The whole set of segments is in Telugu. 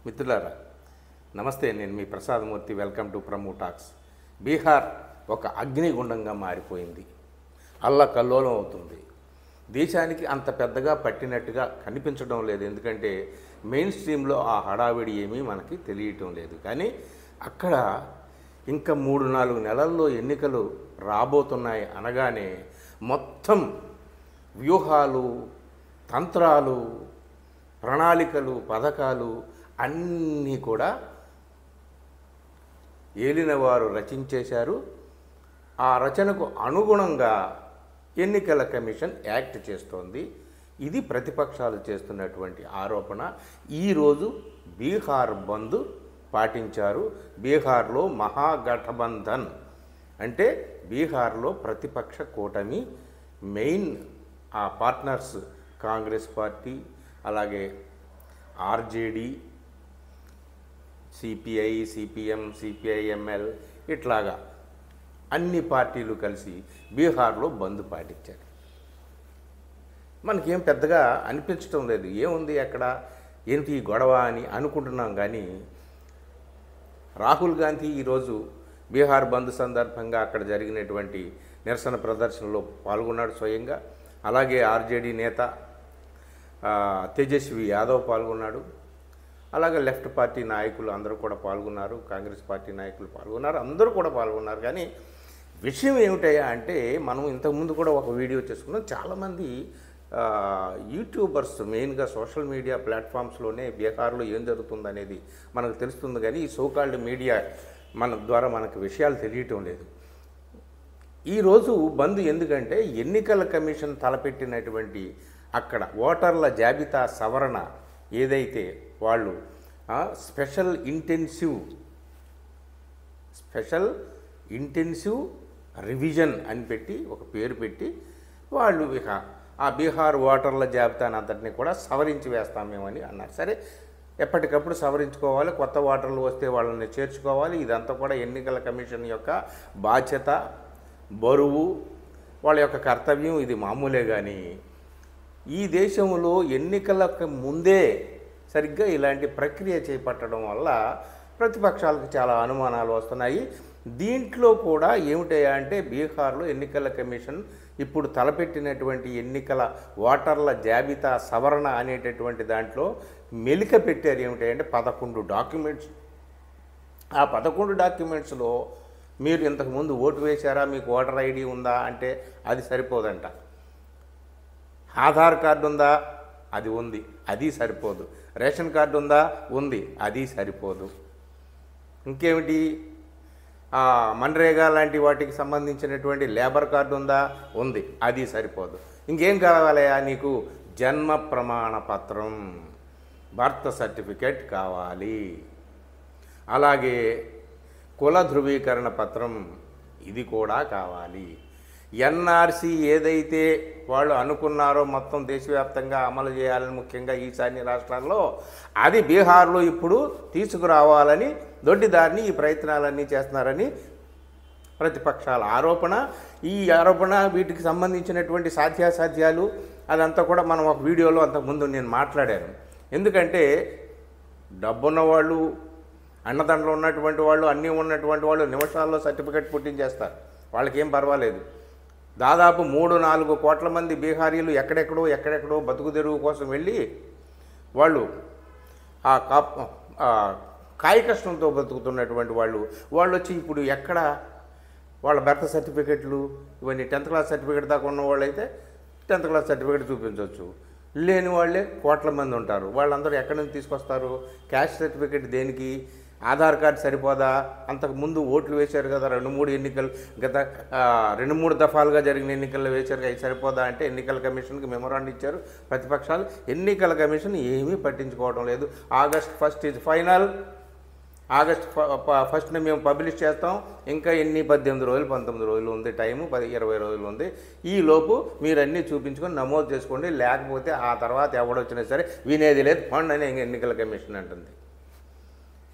మిత్రులారా నమస్తే, నేను మీ Prasadamurthy. Welcome to promo talks. Bihar ఒక అగ్నిగుండంగా మారిపోయింది, అల్లకల్లోలం అవుతుంది. దేశానికి అంత పెద్దగా పట్టినట్టుగా కనిపించడం లేదు, ఎందుకంటే మెయిన్ స్ట్రీమ్లో ఆ హడావిడి ఏమీ మనకి తెలియటం లేదు. కానీ అక్కడ ఇంకా 3-4 నెలల్లో ఎన్నికలు రాబోతున్నాయి అనగానే మొత్తం వ్యూహాలు, తంత్రాలు, ప్రణాళికలు, పథకాలు అన్నీ కూడా ఏలినవారు రచించేశారు. ఆ రచనకు అనుగుణంగా ఎన్నికల కమిషన్ యాక్ట్ చేస్తోంది. ఇది ప్రతిపక్షాలు చేస్తున్నటువంటి ఆరోపణ. ఈరోజు బీహార్ బంద్ పాటించారు. బీహార్లో మహాగఠబంధన్ అంటే బీహార్లో ప్రతిపక్ష కూటమి మెయిన్ ఆ పార్ట్నర్స్ కాంగ్రెస్ పార్టీ, అలాగే ఆర్జేడీ, సిపిఐ, సిపిఎం, సిపిఐఎంఎల్ ఇట్లాగా అన్ని పార్టీలు కలిసి బీహార్లో బంద్ పాటించారు. మనకేం పెద్దగా అనిపించడం లేదు, ఏముంది అక్కడ, ఏంటి ఈ గొడవ అని అనుకుంటున్నాం. కానీ రాహుల్ గాంధీ ఈరోజు బీహార్ బంద్ సందర్భంగా అక్కడ జరిగినటువంటి నిరసన ప్రదర్శనలో పాల్గొన్నాడు స్వయంగా. అలాగే ఆర్జేడీ నేత తేజస్వి యాదవ్ పాల్గొన్నాడు. అలాగే లెఫ్ట్ పార్టీ నాయకులు అందరూ కూడా పాల్గొన్నారు, కాంగ్రెస్ పార్టీ నాయకులు పాల్గొన్నారు, అందరూ కూడా పాల్గొన్నారు. కానీ విషయం ఏమిటయ్యా అంటే, మనం ఇంతకుముందు కూడా ఒక వీడియో చేసుకున్నాం. చాలామంది యూట్యూబర్స్ మెయిన్గా సోషల్ మీడియా ప్లాట్ఫామ్స్లోనే బీహార్లో ఏం జరుగుతుంది అనేది మనకు తెలుస్తుంది. కానీ ఈ సోకాల్డ్ మీడియా మన ద్వారా మనకు విషయాలు తెలియటం లేదు. ఈరోజు బంద్ ఎందుకంటే ఎన్నికల కమిషన్ తలపెట్టినటువంటి అక్కడ ఓటర్ల జాబితా సవరణ ఏదైతే వాళ్ళు స్పెషల్ ఇంటెన్సివ్ రివిజన్ అని పెట్టి ఒక పేరు పెట్టి వాళ్ళు ఇక ఆ బీహార్ ఓటర్ల జాబితాను అంతటిని కూడా సవరించి వేస్తామేమని అన్నారు. సరే, ఎప్పటికప్పుడు సవరించుకోవాలి, కొత్త ఓటర్లు వస్తే వాళ్ళని చేర్చుకోవాలి. ఇదంతా కూడా ఎన్నికల కమిషన్ యొక్క బాధ్యత, బరువు, వాళ్ళ యొక్క కర్తవ్యం. ఇది మామూలే. కానీ ఈ దేశంలో ఎన్నికలకు ముందే సరిగ్గా ఇలాంటి ప్రక్రియ చేపట్టడం వల్ల ప్రతిపక్షాలకు చాలా అనుమానాలు వస్తున్నాయి. దీంట్లో కూడా ఏమిటయ్యా అంటే, బీహార్లో ఎన్నికల కమిషన్ ఇప్పుడు తలపెట్టినటువంటి ఎన్నికల ఓటర్ల జాబితా సవరణ అనేటటువంటి దాంట్లో మెలిక పెట్టారు. ఏమిటంటే 11 డాక్యుమెంట్స్. ఆ 11 డాక్యుమెంట్స్లో మీరు ఇంతకుముందు ఓటు వేశారా, మీకు ఓటర్ ఐడి ఉందా అంటే అది సరిపోదంట. ఆధార్ కార్డు ఉందా, అది ఉంది, అది సరిపోదు. రేషన్ కార్డు ఉందా, ఉంది, అది సరిపోదు. ఇంకేమిటి, మన్రేగా లాంటి వాటికి సంబంధించినటువంటి లేబర్ కార్డు ఉందా, ఉంది, అది సరిపోదు. ఇంకేం కావాలయా నీకు, జన్మ ప్రమాణ పత్రం, బర్త్ సర్టిఫికేట్ కావాలి. అలాగే కుల ధృవీకరణ పత్రం, ఇది కూడా కావాలి. ఎన్ఆర్సీ ఏదైతే వాళ్ళు అనుకున్నారో మొత్తం దేశవ్యాప్తంగా అమలు చేయాలని, ముఖ్యంగా ఈశాన్య రాష్ట్రాల్లో, అది బీహార్లో ఇప్పుడు తీసుకురావాలని దొడ్డిదారిని ఈ ప్రయత్నాలన్నీ చేస్తున్నారని ప్రతిపక్షాల ఆరోపణ. ఈ ఆరోపణ, వీటికి సంబంధించినటువంటి సాధ్యాసాధ్యాలు అదంతా కూడా మనం ఒక వీడియోలో అంతకుముందు నేను మాట్లాడాను. ఎందుకంటే డబ్బున్న వాళ్ళు, అన్నదండలు ఉన్నటువంటి వాళ్ళు, అన్నీ ఉన్నటువంటి వాళ్ళు నిమిషాల్లో సర్టిఫికెట్ పుట్టించేస్తారు. వాళ్ళకేం పర్వాలేదు. దాదాపు 3-4 కోట్ల మంది బీహారీలు ఎక్కడెక్కడో బతుకు తెరువు కోసం వెళ్ళి వాళ్ళు కాయ కష్టంతో బతుకుతున్నటువంటి వాళ్ళు వచ్చి ఇప్పుడు ఎక్కడ వాళ్ళ బర్త్ సర్టిఫికెట్లు ఇవన్నీ 10th క్లాస్ సర్టిఫికెట్ దాకా ఉన్న వాళ్ళు అయితే 10th క్లాస్ సర్టిఫికెట్ చూపించవచ్చు. లేని వాళ్ళే కోట్ల మంది ఉంటారు. వాళ్ళందరూ ఎక్కడి నుంచి తీసుకొస్తారు? క్యాస్ట్ సర్టిఫికెట్ దేనికి? ఆధార్ కార్డు సరిపోదా? అంతకుముందు ఓట్లు వేశారు కదా, 2-3 ఎన్నికలు, గత 2-3 దఫాలుగా జరిగిన ఎన్నికల్లో వేశారు, అవి సరిపోదా అంటే ఎన్నికల కమిషన్కి మెమోరాండం ఇచ్చారు ప్రతిపక్షాలు. ఎన్నికల కమిషన్ ఏమీ పట్టించుకోవడం లేదు. August 1st is final. August 1st మేము పబ్లిష్ చేస్తాం. ఇంకా ఎన్ని 18 రోజులు 19 రోజులు ఉంది టైము, 20 రోజులు ఉంది. ఈ లోపు మీరు అన్నీ చూపించుకొని నమోదు చేసుకోండి, లేకపోతే ఆ తర్వాత ఎవడొచ్చినా సరే వినేది లేదు పండు అని ఎన్నికల కమిషన్ అంటుంది.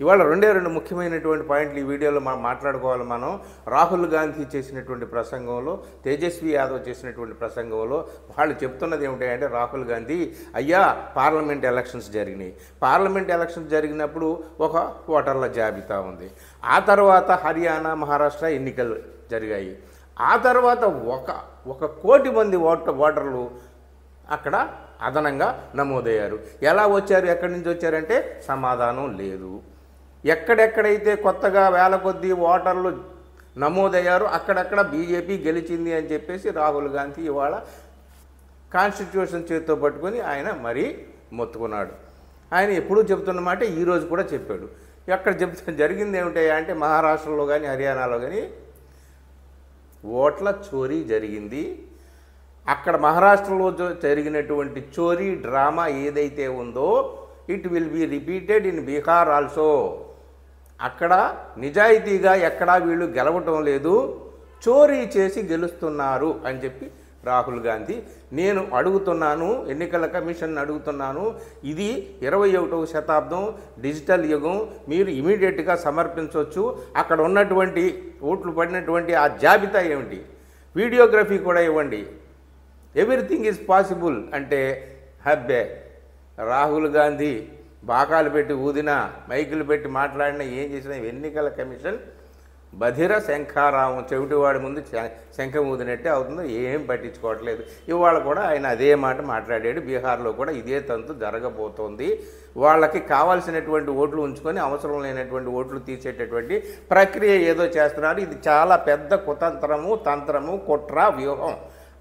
ఇవాళ రెండే రెండు ముఖ్యమైనటువంటి పాయింట్లు ఈ వీడియోలో మనం మాట్లాడుకోవాలి. మనం రాహుల్ గాంధీ చేసినటువంటి ప్రసంగంలో, తేజస్వి యాదవ్ చేసినటువంటి ప్రసంగంలో వాళ్ళు చెప్తున్నది ఏమిటంటే, రాహుల్ గాంధీ అయ్యా పార్లమెంట్ ఎలక్షన్స్ జరిగినాయి, పార్లమెంట్ ఎలక్షన్స్ జరిగినప్పుడు ఒక ఓటర్ల జాబితా ఉంది, ఆ తర్వాత హర్యానా మహారాష్ట్ర ఎన్నికలు జరిగాయి, ఆ తర్వాత ఒక కోటి మంది ఓటర్లు అక్కడ అదనంగా నమోదయ్యారు. ఎలా వచ్చారు, ఎక్కడి నుంచి వచ్చారంటే సమాధానం లేదు. ఎక్కడెక్కడైతే కొత్తగా వేల కొద్దీ ఓటర్లు నమోదయ్యారో అక్కడక్కడ బీజేపీ గెలిచింది అని చెప్పేసి రాహుల్ గాంధీ ఇవాళ కాన్స్టిట్యూషన్ చేతితో పట్టుకొని ఆయన మరీ మొత్తుకున్నాడు. ఆయన ఎప్పుడూ చెప్తున్న మాట ఈరోజు కూడా చెప్పాడు. ఎక్కడ జరిగింది ఏమిటయ్యా అంటే, మహారాష్ట్రలో కానీ హర్యానాలో కానీ ఓట్ల చోరీ జరిగింది. అక్కడ మహారాష్ట్రలో జరిగినటువంటి చోరీ డ్రామా ఏదైతే ఉందో, it will be repeated in Bihar also. అక్కడ నిజాయితీగా ఎక్కడా వీళ్ళు గెలవటం లేదు, చోరీ చేసి గెలుస్తున్నారు అని చెప్పి రాహుల్ గాంధీ, నేను అడుగుతున్నాను, ఎన్నికల కమిషన్ అడుగుతున్నాను, ఇది 21వ శతాబ్దం డిజిటల్ యుగం, మీరు ఇమీడియట్గా సమర్పించవచ్చు, అక్కడ ఉన్నటువంటి ఓట్లు పడినటువంటి ఆ జాబితా ఏమిటి, వీడియోగ్రఫీ కూడా ఇవ్వండి, ఎవ్రీథింగ్ ఈజ్ పాసిబుల్ అంటే, హబ్బే రాహుల్ గాంధీ బాకాలు పెట్టి ఊదినా, మైకులు పెట్టి మాట్లాడినా, ఏం చేసినా ఎన్నికల కమిషన్ బధిర శంఖారావం, చెవిటివాడి ముందు శంఖం ఊదినట్టే అవుతుందో, ఏం పట్టించుకోవట్లేదు. ఇవాళ కూడా ఆయన అదే మాట మాట్లాడాడు. బీహార్లో కూడా ఇదే తంతు జరగబోతోంది. వాళ్ళకి కావాల్సినటువంటి ఓట్లు ఉంచుకొని అవసరం లేనటువంటి ఓట్లు తీసేటటువంటి ప్రక్రియ ఏదో చేస్తున్నారు. ఇది చాలా పెద్ద కుతంత్రము, తంత్రము, కుట్ర, వ్యూహం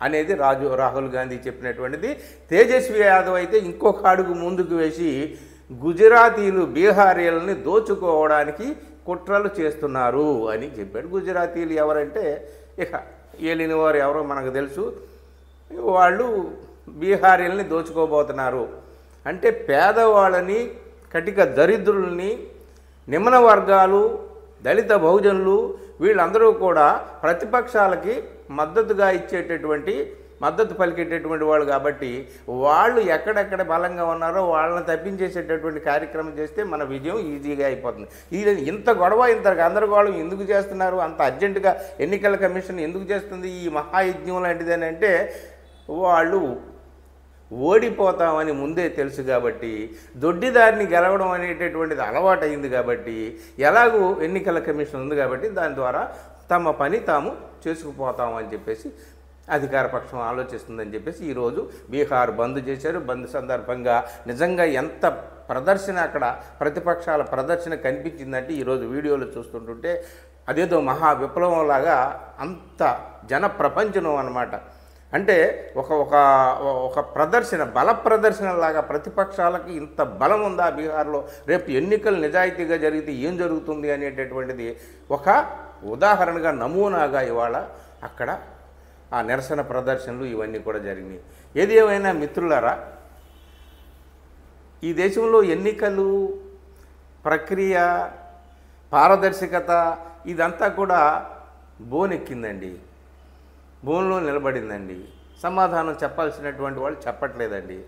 అనేది రాహుల్ గాంధీ చెప్పినటువంటిది. తేజస్వి యాదవ్ అయితే ఇంకొక అడుగు ముందుకు వేసి, గుజరాతీలు బీహారీలని దోచుకోవడానికి కుట్రలు చేస్తున్నారు అని చెప్పాడు. గుజరాతీలు ఎవరంటే, ఇక ఏలిన వారు ఎవరో మనకు తెలుసు, వాళ్ళు బీహారీలని దోచుకోబోతున్నారు అంటే, పేదవాళ్ళని, కటిక దరిద్రుల్ని, నిమ్న వర్గాలు, దళిత బహుజనులు వీళ్ళందరూ కూడా ప్రతిపక్షాలకి మద్దతుగా మద్దతు పలికేటటువంటి వాళ్ళు కాబట్టి, వాళ్ళు ఎక్కడెక్కడ బలంగా ఉన్నారో వాళ్ళని తప్పించేసేటటువంటి కార్యక్రమం చేస్తే మన విజయం ఈజీగా అయిపోతుంది. ఇది ఇంత గొడవ, ఇంత గందరగోళం ఎందుకు చేస్తున్నారు, అంత అర్జెంటుగా ఎన్నికల కమిషన్ ఎందుకు చేస్తుంది ఈ మహాయజ్ఞం లాంటిదని అంటే, వాళ్ళు ఓడిపోతామని ముందే తెలుసు కాబట్టి, దొడ్డిదారిని గెలవడం అనేటటువంటిది అలవాటైంది కాబట్టి, ఎలాగూ ఎన్నికల కమిషన్ ఉంది కాబట్టి దాని ద్వారా తమ పని తాము చేసుకుపోతామని చెప్పేసి అధికార పక్షం ఆలోచిస్తుందని చెప్పేసి ఈరోజు బీహార్ బంద్ చేశారు. బంద్ సందర్భంగా నిజంగా ఎంత ప్రదర్శన, అక్కడ ప్రతిపక్షాల ప్రదర్శన కనిపించిందంటే, ఈరోజు వీడియోలు చూస్తుంటుంటే అదేదో మహా విప్లవంలాగా అంత జన ప్రపంచం అన్నమాట. అంటే ఒక ప్రదర్శన, బల ప్రదర్శనలాగా ప్రతిపక్షాలకి ఇంత బలం ఉందా బీహార్లో, రేపు ఎన్నికలు నిజాయితీగా జరిగితే ఏం జరుగుతుంది అనేటటువంటిది ఒక ఉదాహరణగా, నమూనాగా ఇవాళ అక్కడ ఆ నిరసన ప్రదర్శనలు ఇవన్నీ కూడా జరిగినాయి. ఏది ఏమైనా మిత్రులారా, ఈ దేశంలో ఎన్నికలు ప్రక్రియ, పారదర్శకత ఇదంతా కూడా బోనెక్కిందండి, బోన్లో నిలబడిందండి. సమాధానం చెప్పాల్సినటువంటి వాళ్ళు చెప్పట్లేదండి,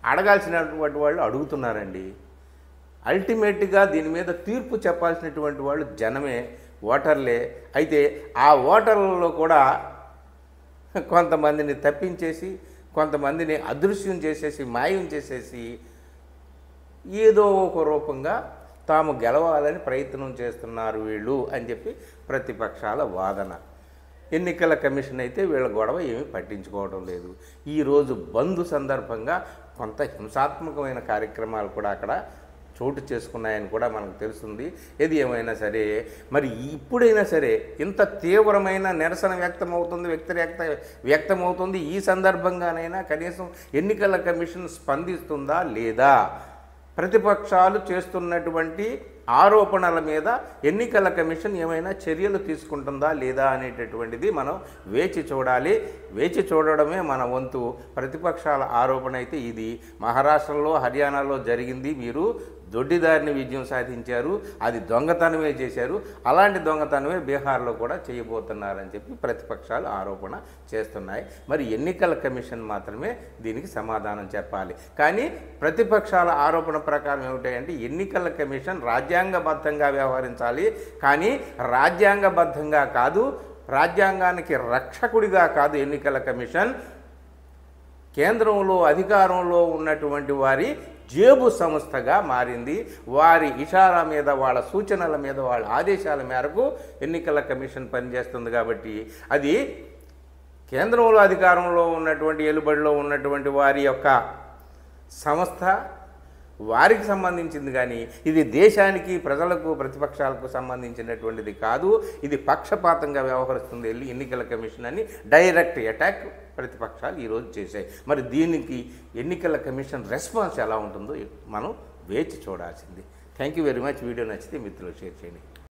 అడగాల్సినటువంటి వాళ్ళు అడుగుతున్నారండి. అల్టిమేట్గా దీని మీద తీర్పు చెప్పాల్సినటువంటి వాళ్ళు జనమే, ఓటర్లే. అయితే ఆ ఓటర్లలో కూడా కొంతమందిని తప్పించేసి, కొంతమందిని అదృశ్యం చేసేసి, మాయం చేసేసి, ఏదో ఒక రూపంగా తాము గెలవాలని ప్రయత్నం చేస్తున్నారు వీళ్ళు అని చెప్పి ప్రతిపక్షాల వాదన. ఎన్నికల కమిషన్ అయితే వీళ్ళ గొడవ ఏమీ పట్టించుకోవడం లేదు. ఈరోజు బంద్ సందర్భంగా కొంత హింసాత్మకమైన కార్యక్రమాలు కూడా అక్కడ చోటు చేసుకున్నాయని కూడా మనకు తెలుస్తుంది. ఏది ఏమైనా సరే, మరి ఇప్పుడైనా సరే ఇంత తీవ్రమైన నిరసన వ్యక్తమవుతుంది, ఈ సందర్భంగానైనా కనీసం ఎన్నికల కమిషన్ స్పందిస్తుందా లేదా, ప్రతిపక్షాలు చేస్తున్నటువంటి ఆరోపణల మీద ఎన్నికల కమిషన్ ఏమైనా చర్యలు తీసుకుంటుందా లేదా అనేటటువంటిది మనం వేచి చూడాలి. వేచి చూడడమే మన వంతు. ప్రతిపక్షాల ఆరోపణ అయితే ఇది మహారాష్ట్రలో, హర్యానాలో జరిగింది, మీరు దొడ్డిదారిని విజయం సాధించారు, అది దొంగతనమే చేశారు. అలాంటి దొంగతనమే బీహార్లో కూడా చేయబోతున్నారని చెప్పి ప్రతిపక్షాలు ఆరోపణ చేస్తున్నాయి. మరి ఎన్నికల కమిషన్ మాత్రమే దీనికి సమాధానం చెప్పాలి. కానీ ప్రతిపక్షాల ఆరోపణ ప్రకారం ఏమిటంటే ఎన్నికల కమిషన్ రాజ్యాంగబద్ధంగా వ్యవహరించాలి, కానీ రాజ్యాంగబద్ధంగా కాదు, రాజ్యాంగానికి రక్షకుడిగా కాదు. ఎన్నికల కమిషన్ కేంద్రంలో అధికారంలో ఉన్నటువంటి వారి జేబు సంస్థగా మారింది. వారి ఇషారా మీద, వాళ్ళ సూచనల మీద, వాళ్ళ ఆదేశాల మేరకు ఎన్నికల కమిషన్ పనిచేస్తుంది. కాబట్టి అది కేంద్రంలో అధికారంలో ఉన్నటువంటి, ఏలుబడిలో ఉన్నటువంటి వారి యొక్క సంస్థ, వారికి సంబంధించింది. కానీ ఇది దేశానికి, ప్రజలకు, ప్రతిపక్షాలకు సంబంధించినటువంటిది కాదు. ఇది పక్షపాతంగా వ్యవహరిస్తుంది ఎన్నికల కమిషన్ అని డైరెక్ట్ అటాక్ ప్రతిపక్షాలు ఈరోజు చేశాయి. మరి దీనికి ఎన్నికల కమిషన్ రెస్పాన్స్ ఎలా ఉంటుందో మనం వేచి చూడాల్సింది. Thank you very much. Video నచ్చితే మిత్రులు షేర్ చేయండి.